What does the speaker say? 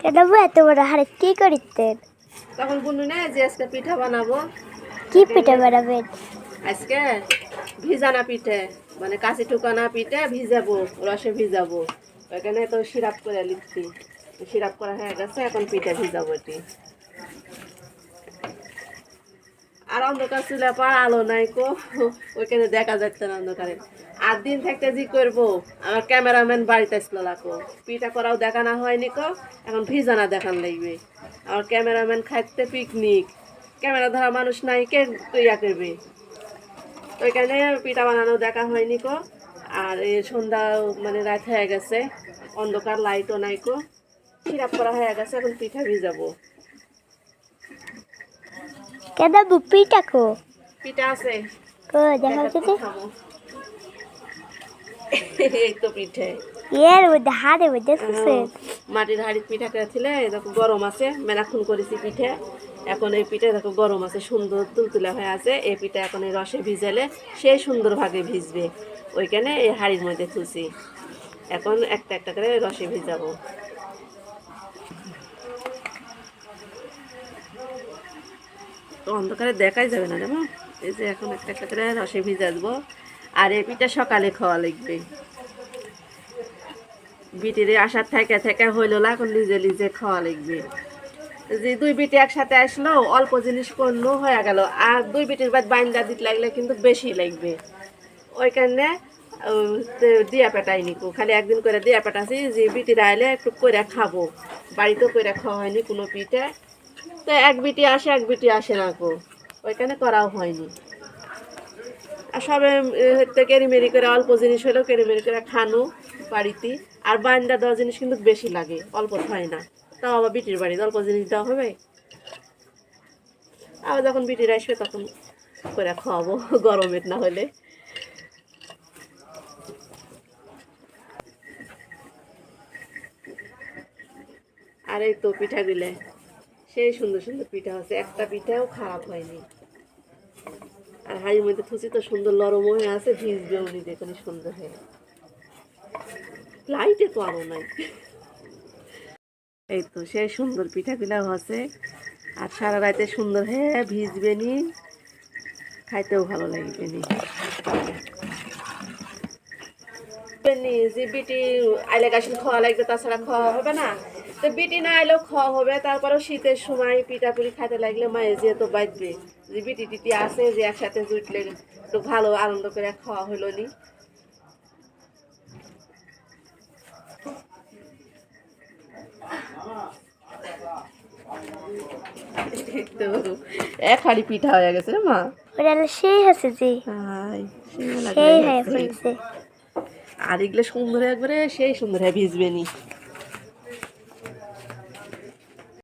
কেন এত বড় হাড়ে কি করিতেন? তখন বললি না যে আজকে পিঠা বানাবো। কি পিঠা বানাবেন? আজকে ভিজানা পিঠে, মানে কাশি ঠুকানা পিঠে ভিজাবো, রসে ভিজাবো। ওখানে তো সিরাপ করে লিখছি, সিরাপ করা হয়ে গেছে, এখন পিঠে ভিজাবো এটি। আর অন্ধকার ছিল পর আলো নাই কো, ওইখানে দেখা যাচ্ছে না অন্ধকারে। আর দিন থাকতে জি করবো, আমার ক্যামেরাম্যান বাড়িতে আসলো লাকো, পিঠা করাও দেখানো হয়নি কো, এখন ভিজানা দেখান লাগবে। আমার ক্যামেরাম্যান খাইতে পিকনিক, ক্যামেরা ধরা মানুষ নাই, কে তৈয়া করবে? ওইখানে পিঠা বানানো দেখা হয়নি কো। আর এই সন্ধ্যা মানে রাত হয়ে গেছে, অন্ধকার লাইটও নাই কো, সিরাপ করা হয়ে গেছে, এখন পিঠা ভিজাবো। কেন পিঠা কো? পিঠা আছে, কো দেখা যাচ্ছে। এই তো পিঠে এর মধ্যে হাড়ে মধ্যে আছে। মাটির হাড়ির পিঠা খেয়েছিলে, দেখো গরম আছে, মেলাক্ষণ করেছি পিঠে। এখন এই পিঠে দেখো গরম আছে, সুন্দর তুলতুলা হয়ে আছে। এই পিঠা এখন এই রসে ভিজালে সেই সুন্দরভাবে ভিজবে। ওইখানে এই হাড়ির মধ্যে থুছি, এখন একটা একটা করে রসে ভিজাবো। তো অন্ধকারে দেখাই যাবে না রে মা। এই যে এখন একটা একটা করে রসে ভিজাবো। আর এই পিঠা সকালে খাওয়া লাগবে। বিটিরে আসার থেকে থেকে হইল না, এখন লিজে লিজে খাওয়া লাগবে। যে দুই বিটি একসাথে আসলো, অল্প জিনিস করলো হয়ে গেল। আর দুই বিটির বাদ বাইন্দা দিতে লাগলে কিন্তু বেশি লাগবে। ওইখানে দিয়া পেটাই নিকো, খালি একদিন করে দিয়া পেটাছি যে বিটিরা আইলে একটু করে খাবো। বাড়িতেও করে খাওয়া হয়নি কোনো পিঠে, তো এক বিটি আসে এক বিটি আসে না কো, ওইখানে করাও হয়নি। আর সবে কেরিমেরি করে অল্প জিনিস হলেও কেরিমেরি করে খানো বাড়িতে। আর বান্দা দেওয়া জিনিস কিন্তু বেশি লাগে, অল্প হয় না। তাও আবার বিটির বাড়িতে অল্প জিনিস দেওয়া হবে। আবার যখন বিটির আসবে তখন করে খাওয়াবো, গরমের না হলে। আর এই তো পিঠা দিলে সেই সুন্দর সুন্দর পিঠা হচ্ছে, একটা পিঠাও খারাপ হয়নি। আর হাড়ির মধ্যে থুচি তো সুন্দর নরম হয়ে আছে, ভিজবেও নি, দেখুন সুন্দর হয়ে। লাইটে তো আরো নাই। এই তো সেই সুন্দর পিঠাগুলাও আছে। আর সারা রাতে সুন্দর হয়ে ভিজবে নি, খাইতেও ভালো লাগবে নি। যে বিটি আইলে গাছ খাওয়া লাগবে, তাছাড়া খাওয়া হবে না। তো বিটি না আইলেও খাওয়া হবে, তারপরেও শীতের সময় পিঠা পুরি খাইতে লাগলে মায়ে যেহেতু বাঁচবে। যে বিটি টিটি আছে, যে একসাথে জুটলে একটু ভালো আনন্দ করে খাওয়া হলো নি। তো এক হাড়ি পিঠা হয়ে গেছে রে মা। ওটা সেই আছে জি, সেই হয়ে পড়েছে। আর এগুলো সুন্দর একবারে সেই সুন্দর হয়ে ভিজবে নি।